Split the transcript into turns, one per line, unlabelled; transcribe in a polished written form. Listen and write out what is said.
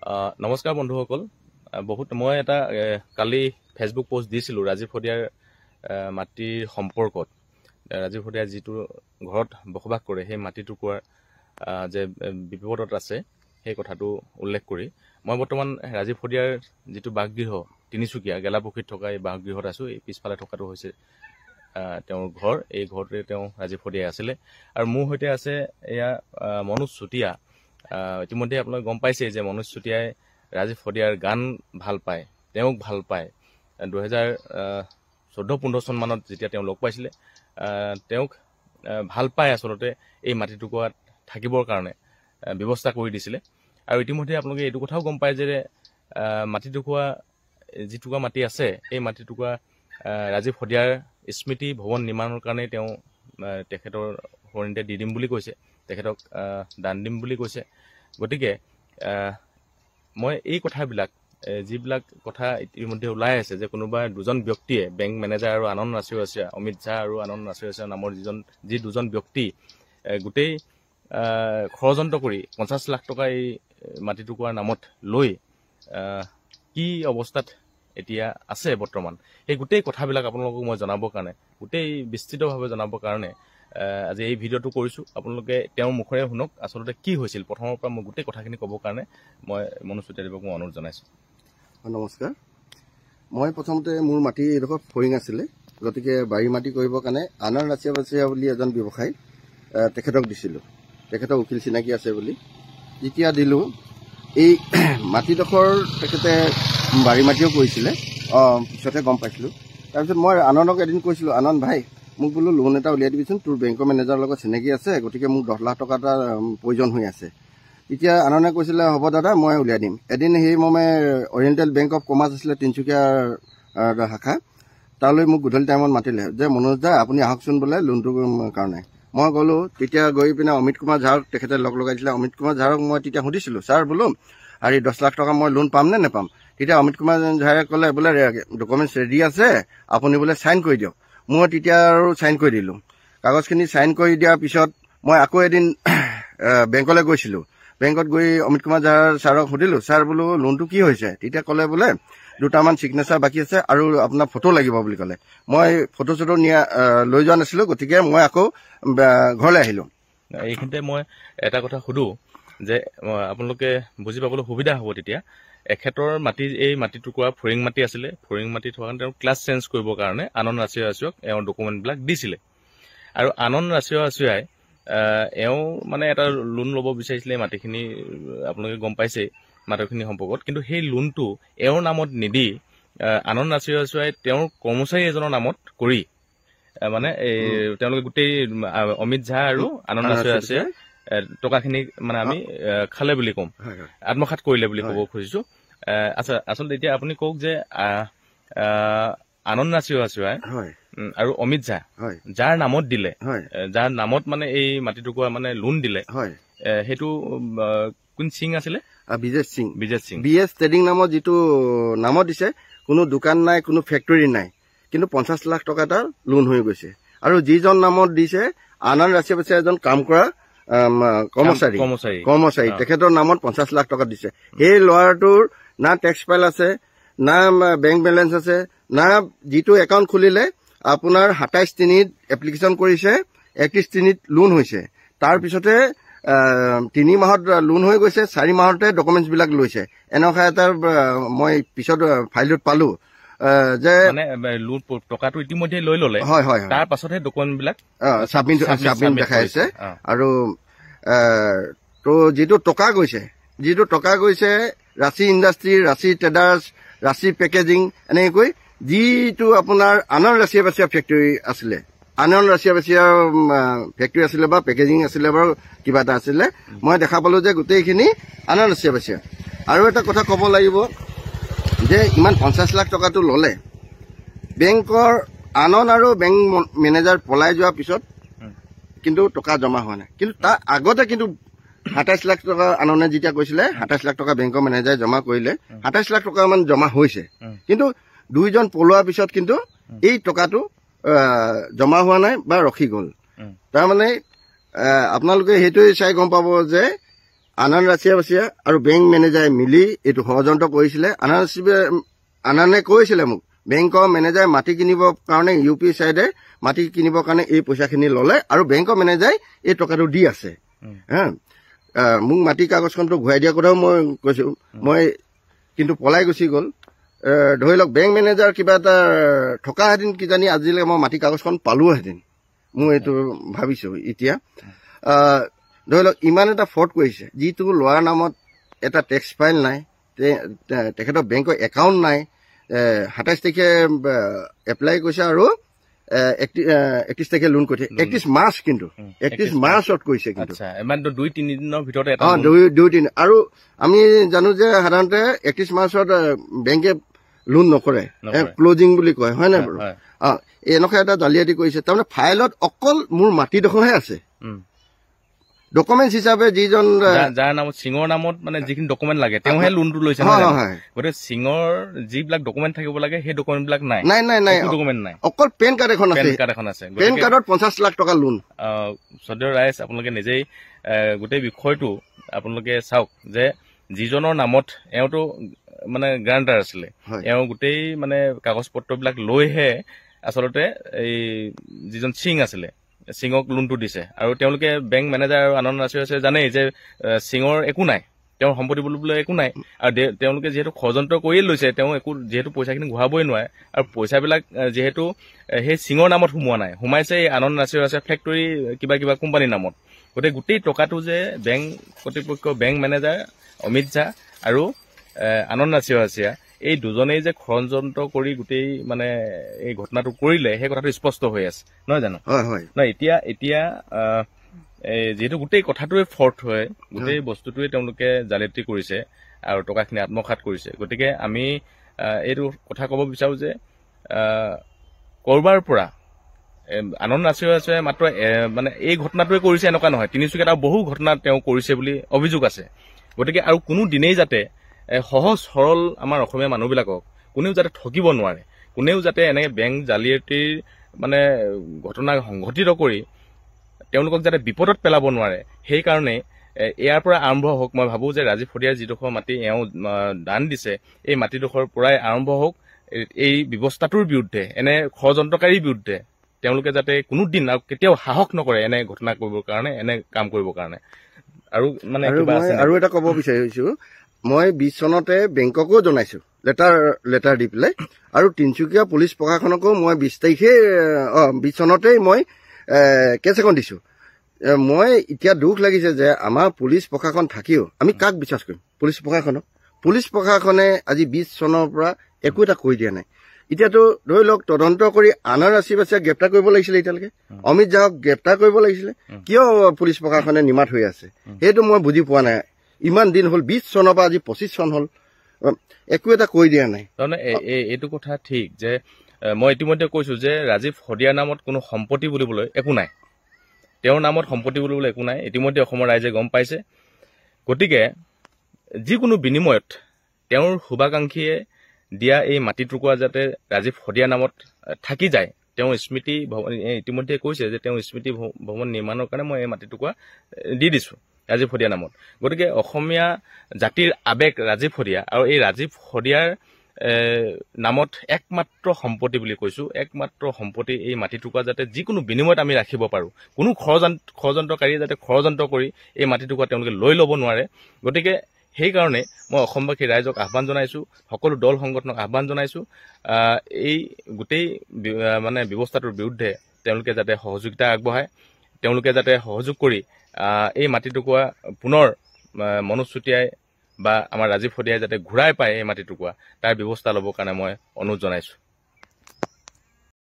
নমস্কাৰ বন্ধুসকল। মই এটা কালি ফেচবুক পোষ্ট দিছিলোঁ ৰাজীৱ শদিয়াৰ মাটিৰ সম্পৰ্কত। ৰাজীৱ শদিয়াৰ যিটো ঘৰত বসবাস কৰে সেই মাটিটুকুৰাৰ যে বিপদত আছে সেই কথাটো উল্লেখ কৰি মই বৰ্তমান ৰাজীৱ শদিয়াৰ যিটো বাসগৃহ তিনিচুকীয়া গেলাপুখুৰীত থকা এই বাসগৃহত আছোঁ। এই পিছফালে থকাটো হৈছে তেওঁৰ ঘৰ। এই ঘৰতে তেওঁ ৰাজীৱ শদিয়াই আছিলে। আৰু মোৰ সৈতে আছে এয়া মনোজ চুতীয়া। ইতিমধ্যে আপোনালোকে গম পাইছে যে মনোজ চুতীয়াই ৰাজীৱ শদিয়াৰ গান ভাল পায়, তেওঁক ভাল পায়। 2014-15 চনমানত যেতিয়া তেওঁ লগ পাইছিলে, তেওঁক ভাল পায় আচলতে এই মাটিটুকুৰাত থাকিবৰ কাৰণে ব্যৱস্থা কৰি দিছিলে। আৰু ইতিমধ্যে আপোনালোকে এইটো কথাও গম পায় যে মাটিটুকুৰা যিটুকুৰা মাটি আছে এই মাটিটুকুৰা ৰাজীৱ শদিয়াৰ স্মৃতি ভৱন নিৰ্মাণৰ কাৰণে তেওঁ তেখেতৰ সৰিন্তে দি দিম বুলি কৈছে, তেখেতক দান দিম বুলি কৈছে। গতিকে মই এই কথাবিলাক যিবিলাক কথা ইতিমধ্যে ওলাই আছে যে কোনোবা দুজন ব্যক্তিয়ে বেংক মেনেজাৰ আৰু আনন্দ ৰাছিয়া অমিত ঝা আৰু আনন্দ ৰাছিয়া নামৰ যি দুজন ব্যক্তি গোটেই ষড়যন্ত্ৰ কৰি 50 লাখ টকা এই মাটিটুকুৰাৰ নামত লৈ কি অৱস্থাত এতিয়া আছে বৰ্তমান, সেই গোটেই কথাবিলাক আপোনালোকক মই জনাবৰ কাৰণে, গোটেই বিস্তৃতভাৱে জনাবৰ কাৰণে আজি এই ভিডিঅ'টো কৰিছোঁ। আপোনালোকে তেওঁৰ মুখেৰে শুনক আচলতে কি হৈছিল। প্ৰথমৰ পৰা মই গোটেই কথাখিনি ক'বৰ কাৰণে মই মনোজ চুতীয়াদেৱক মই অনুৰোধ জনাইছোঁ।
নমস্কাৰ। মই প্ৰথমতে মোৰ মাটি এডোখৰ ফৰিং আছিলে, গতিকে বাৰী মাটি কৰিবৰ কাৰণে আনন্দ ৰাছিয়া বুলি এজন ব্যৱসায়ী তেখেতক দিছিলোঁ। তেখেতৰ উকিল চিনাকি আছে বুলি যেতিয়া দিলোঁ, এই মাটিডোখৰ তেখেতে বাৰী মাটিও কৰিছিলে। পিছতে গম পাইছিলোঁ। তাৰপিছত মই আনন্দক এদিন কৈছিলোঁ, আনন্দ ভাই মোক বোলো লোন এটা উলিয়াই দিবিচোন, তোৰ বেংকৰ মেনেজাৰৰ লগত চিনাকি আছে, গতিকে মোক 10 লাখ টকা এটা প্ৰয়োজন হৈ আছে। তেতিয়া আনন্দে কৈছিলে হ'ব দাদা মই উলিয়াই দিম। এদিন সেই মৰ্মে অৰিয়েণ্টেল বেংক অফ কমাৰ্চ আছিলে তিনিচুকীয়াৰ শাখা, তালৈ মোক গধূলি টাইমত মাতিলে যে মনোজ দা আপুনি আহকচোন বোলে লোনটোৰ কাৰণে। মই গ'লোঁ। তেতিয়া গৈ পিনে অমিত কুমাৰ ঝাৰক তেখেতে লগ লগাইছিলে। অমিত কুমাৰ ঝাৰক মই তেতিয়া সুধিছিলোঁ, ছাৰ বোলো আৰু 10 লাখ টকা মই লোন পাম নে নেপাম? তেতিয়া অমিত কুমাৰ ঝাৰে ক'লে বোলে ডকুমেণ্টছ ৰেডি আছে, আপুনি বোলে চাইন কৰি দিয়ক। মই তেতিয়া আৰু চাইন কৰি দিলোঁ। কাগজখিনি চাইন কৰি দিয়াৰ পিছত মই আকৌ এদিন বেংকলৈ গৈছিলোঁ। বেংকত গৈ অমিত কুমাৰ ছাৰক সুধিলোঁ, ছাৰ বোলো লোনটো কি হৈছে? তেতিয়া ক'লে বোলে 2টামান ছিগনেচাৰ বাকী আছে আৰু আপোনাৰ ফটো লাগিব বুলি ক'লে। মই ফটো চটো লৈ যোৱা নাছিলোঁ, গতিকে মই আকৌ ঘৰলৈ আহিলোঁ।
এইখিনিতে মই এটা কথা সুধোঁ যে আপোনালোকে বুজি পাবলৈ সুবিধা হ'ব। তেতিয়া এখেতৰ মাটি এই মাটিটুকুৰা ফৰিং মাটি আছিলে। ফৰিং মাটি থকা কাৰণে তেওঁ ক্লাছ চেঞ্জ কৰিবৰ কাৰণে আনন্দ ৰাছিয়াক এওঁৰ ডকুমেণ্টবিলাক দিছিলে। আৰু আনন্দ ৰাছিয়াই এওঁ মানে এটা লোন ল'ব বিচাৰিছিলে মাটিখিনি, আপোনালোকে গম পাইছেই মাটিখিনি সম্পৰ্কত। কিন্তু সেই লোনটো এওঁৰ নামত নিদি আনন্দ ৰাছিয়াই তেওঁৰ কৰ্মচাৰী এজনৰ নামত কৰি মানে তেওঁলোকে গোটেই অমিত ঝা আৰু আনন্দ ৰাছিয়াই টকাখিনি মানে আমি খালে বুলি ক'ম, আত্মসাৎ কৰিলে বুলি ক'ব খুজিছোঁ। আচ্ছা, আচলতে এতিয়া আপুনি কওক যে আনন্দ ৰাছিয়াই আৰু অমিত ঝা যাৰ নামত দিলে, যাৰ নামত মানে এই মাটিটুকুৰা মানে লোন দিলে, সেইটো কোন সিং আছিলে?
বিজেশ সিং।
বিএছ
ট্ৰেডিং নামত যিটো নামত দিছে, কোনো দোকান নাই, কোনো ফেক্টৰী নাই, কিন্তু 50 লাখ টকা এটা লোন হৈ গৈছে। আৰু যিজন নামত দিছে আনন্দ ৰাছিয়া এজন কাম কৰা কৰ্মচাৰী, তেখেতৰ নামত 50 লাখ টকা দিছে। সেই ল'ৰাটোৰ না টেক্স ফাইল আছে, না বেংক বেলেঞ্চ আছে, না যিটো একাউণ্ট খুলিলে আপোনাৰ 27/3 এপ্লিকেশ্যন কৰিছে, 31/3 লোন হৈছে। তাৰপিছতে 3 মাহত লোন হৈ গৈছে, 4 মাহতে ডকুমেণ্টছবিলাক লৈছে। এনেকুৱা এটা মই পিছত ফাইলটোত পালোঁ যে
টকাটো ইতিমধ্যে লৈ ল'লে, তাৰ পাছতহে ডকুমেণ্টবিলাক
ছাবমিট দেখাইছে। আৰু তো যিটো টকা গৈছে ৰাচি ইণ্ডাষ্ট্ৰী, ৰাচি ট্ৰেডাৰ্ছ, ৰাচি পেকেজিং, এনেকৈ যিটো আপোনাৰ আনন্দ ৰাছিয়া ফেক্টৰী আছিলে, আনন্দ ৰাছিয়া ফেক্টৰী আছিলে বা পেকেজিং আছিলে বা কিবা এটা আছিলে, মই দেখা পালোঁ যে গোটেইখিনি আনন্দ ৰাছিয়া। আৰু এটা কথা ক'ব লাগিব যে ইমান 50 লাখ টকাটো ল'লে, বেংকৰ আনন্দ আৰু বেংক মেনেজাৰ পলাই যোৱাৰ পিছত কিন্তু টকা জমা হোৱা নাই। কিন্তু তাৰ আগতে কিন্তু 27 লাখ টকা আনন্দে যেতিয়া কৈছিলে 27 লাখ টকা বেংকৰ মেনেজাৰে জমা কৰিলে, 27 লাখ টকা মান জমা হৈছে। কিন্তু 2জন পলোৱাৰ পিছত কিন্তু এই টকাটো জমা হোৱা নাই বা ৰখি গ'ল। তাৰমানে আপোনালোকে সেইটোৱে চাই গম পাব যে আনন্দ ৰাছিয়া আৰু বেংক মেনেজাৰে মিলি এইটো ষড়যন্ত্ৰ কৰিছিলে। আনন্দে কৈছিলে মোক বেংকৰ মেনেজাৰে মাটি কিনিবৰ কাৰণে ইউ পি চাইডে মাটি কিনিবৰ কাৰণে এই পইচাখিনি ল'লে আৰু বেংকৰ মেনেজাৰে এই টকাটো দি আছে। হা, মোক মাটি কাগজখনটো ঘূৰাই দিয়া কথাও মই কৈছো। মই কিন্তু পলাই গুচি গ'ল। ধৰি লওক বেংক মেনেজাৰ কিবা এটা থকাহেঁতেন কিজানি আজিলৈকে মই মাটি কাগজখন পালোহেঁতেন, মই এইটো ভাবিছো। এতিয়া ধৰি লওক ইমান এটা ফ্ৰড কৰিছে, যিটো ল'ৰাৰ নামত এটা টেক্স ফাইল নাই, তেখেতৰ বেংকৰ একাউণ্ট নাই। 27 তাৰিখে এপ্লাই কৰিছে আৰু 31 তাৰিখে লোন কৰিছে। 31 মাৰ্চ কিন্তু 31 মাৰ্চত কৰিছে। কিন্তু
2-3 দিনৰ ভিতৰতে
2-3 আৰু আমি জানো যে সাধাৰণতে 31 মাৰ্চত বেংকে লোন নকৰে, ক্লজিং বুলি কয়, হয় নাই বাৰু? এনেকুৱা এটা জালিয়াতি কৰিছে। তাৰমানে ফাইলত অকল মোৰ মাটিডোখৰহে আছে। ডকুমেণ্ট হিচাপে যিজন
যাৰ নামত সিঙৰ নামত মানে যিখিনি ডকুমেণ্ট লাগে তেওঁহে লোনটো লৈছে। গতিকে সিঙৰ যিবিলাক ডকুমেণ্ট থাকিব লাগে সেই ডকুমেণ্ট বিলাক নাই। ডকুমেণ্ট নাই, অকল পেন কাৰ্ড এখন আছে। পেন কাৰ্ডত 50 লাখ টকা লোন। শ্ৰদ্ধেয় ৰাইজ, আপোনালোকে নিজেই গোটেই বিষয়টো আপোনালোকে চাওক যে যিজনৰ নামত এওঁতো মানে গ্ৰান্টাৰ আছিলে, এওঁ গোটেই মানে কাগজ পত্ৰবিলাক লৈহে আচলতে এই যিজন সিং আছিলে সিঙক লোনটো দিছে। আৰু তেওঁলোকে বেংক মেনেজাৰ আৰু আনন্দ ৰাছিয়া জানেই যে সিঙৰ একো নাই, তেওঁৰ সম্পত্তি বুলিবলৈ একো নাই। আৰু তেওঁলোকে যিহেতু ষড়যন্ত্ৰ কৰিয়ে লৈছে, তেওঁ একো যিহেতু পইচাখিনি ঘূৰাবই নোৱাৰে। আৰু পইচাবিলাক যিহেতু সেই সিঙৰ নামত সোমোৱা নাই, সোমাইছে এই আনন্দ ৰাছিয়া ফেক্টৰী কিবা কিবা কোম্পানীৰ নামত। গতিকে গোটেই টকাটো যে বেংক কৰ্তৃপক্ষ, বেংক মেনেজাৰ অমিত ঝা আৰু আনন্দ ৰাছিয়া এই দুজনেই যে ষড়যন্ত্ৰ কৰি গোটেই মানে এই ঘটনাটো কৰিলে, সেই কথাটো স্পষ্ট হৈ আছে, নহয় জানো? নহয়, এতিয়া যিহেতু গোটেই কথাটোৱে ফৰ্ট হয়, গোটেই বস্তুটোৱে তেওঁলোকে জালিয়াতি কৰিছে আৰু টকাখিনি আত্মসাৎ কৰিছে। গতিকে আমি এইটো কথা ক'ব বিচাৰো যে কৰবাৰ পৰা আনন্দ ৰাছিয়া মাত্ৰ মানে এই ঘটনাটোৱে কৰিছে এনেকুৱা নহয়, তিনিচুকীয়াত বহু ঘটনা তেওঁ কৰিছে বুলি অভিযোগ আছে। গতিকে আৰু কোনো দিনেই যাতে সহজ সৰল আমাৰ অসমীয়া মানুহবিলাকক কোনেও যাতে ঠকিব নোৱাৰে, কোনেও যাতে এনেকে বেংক জালিয়াতিৰ মানে ঘটনা সংঘটিত কৰি তেওঁলোকক যাতে বিপদত পেলাব নোৱাৰে, সেইকাৰণে ইয়াৰ পৰা আৰম্ভ হওক। মই ভাবোঁ যে ৰাজীৱ শদিয়াৰ যিডোখৰ মাটি এওঁ দান দিছে, এই মাটিডোখৰৰ পৰাই আৰম্ভ হওক এই ব্যৱস্থাটোৰ বিৰুদ্ধে, এনে ষড়যন্ত্ৰকাৰীৰ বিৰুদ্ধে তেওঁলোকে যাতে কোনো দিন আৰু কেতিয়াও সাহস নকৰে এনে ঘটনা কৰিবৰ কাৰণে, এনে কাম কৰিবৰ কাৰণে। আৰু মানে
আৰু এটা ক'ব বিচাৰিছো, মই 20 চনতে বেংককো জনাইছো লেটাৰ দি পেলাই, আৰু তিনিচুকীয়া পুলিচ প্ৰশাসনকো মই 20 চনতেই মই কেছ এখন দিছো। মই এতিয়া দুখ লাগিছে যে আমাৰ পুলিচ প্ৰশাসন থাকিও আমি কাক বিশ্বাস কৰিম? পুলিচ প্ৰশাসনে আজি 20 চনৰ পৰা একো এটা কৰি দিয়া নাই। এতিয়াতো ধৰি লওক তদন্ত কৰি আনন্দ ৰাছিয়া গ্ৰেপ্তাৰ কৰিব লাগিছিলে, এতিয়ালৈকে অমিত ঝাক গ্ৰেপ্তাৰ কৰিব লাগিছিলে। কিয় পুলিচ প্ৰশাসনে নিমাত হৈ আছে সেইটো মই বুজি পোৱা নাই। ইমান দিন হ'ল, 20 চনৰ পৰা আজি 25 চন হ'ল, একো এটা কৰি দিয়া নাই।
তাৰমানে এইটো কথা ঠিক যে মই ইতিমধ্যে কৈছো যে ৰাজীৱ শদিয়াৰ নামত কোনো সম্পত্তি বুলিবলৈ একো নাই, তেওঁৰ নামত সম্পত্তি বুলিবলৈ একো নাই। ইতিমধ্যে অসমৰ ৰাইজে গম পাইছে। গতিকে যিকোনো বিনিময়ত তেওঁৰ শুভাকাংক্ষীয়ে দিয়া এই মাটি টুকুৰা যাতে ৰাজীৱ শদিয়াৰ নামত থাকি যায়, তেওঁৰ স্মৃতি ভৱন ইতিমধ্যে কৈছে যে তেওঁৰ স্মৃতি ভৱন নিৰ্মাণৰ কাৰণে মই এই মাটি টুকুৰা দি দিছো ৰাজীৱ শদিয়াৰ নামত। গতিকে অসমীয়া জাতিৰ আৱেগ ৰাজীৱ শদিয়া, আৰু এই ৰাজীৱ শদিয়াৰ নামত একমাত্ৰ সম্পত্তি বুলি কৈছো, একমাত্ৰ সম্পত্তি এই মাটি টুকুৰা যাতে যিকোনো বিনিময়ত আমি ৰাখিব পাৰো, কোনো ষড়যন্ত্ৰকাৰীয়ে যাতে ষড়যন্ত্ৰ কৰি এই মাটি টুকুৰা তেওঁলোকে লৈ ল'ব নোৱাৰে। গতিকে সেইকাৰণে মই অসমবাসী ৰাইজক আহ্বান জনাইছো, সকলো দল সংগঠনক আহ্বান জনাইছো, এই গোটেই মানে ব্যৱস্থাটোৰ বিৰুদ্ধে তেওঁলোকে যাতে সহযোগিতা আগবঢ়ায়, তেওঁলোকে যাতে সহযোগ কৰি এই মাটি টুকুৰা পুনৰ মনোজ চুতীয়াই বা আমাৰ ৰাজীৱ শদিয়াই যাতে ঘূৰাই পায় এই মাটি টুকুৰা, তাৰ ব্যৱস্থা ল'বৰ কাৰণে মই অনুৰোধ জনাইছো।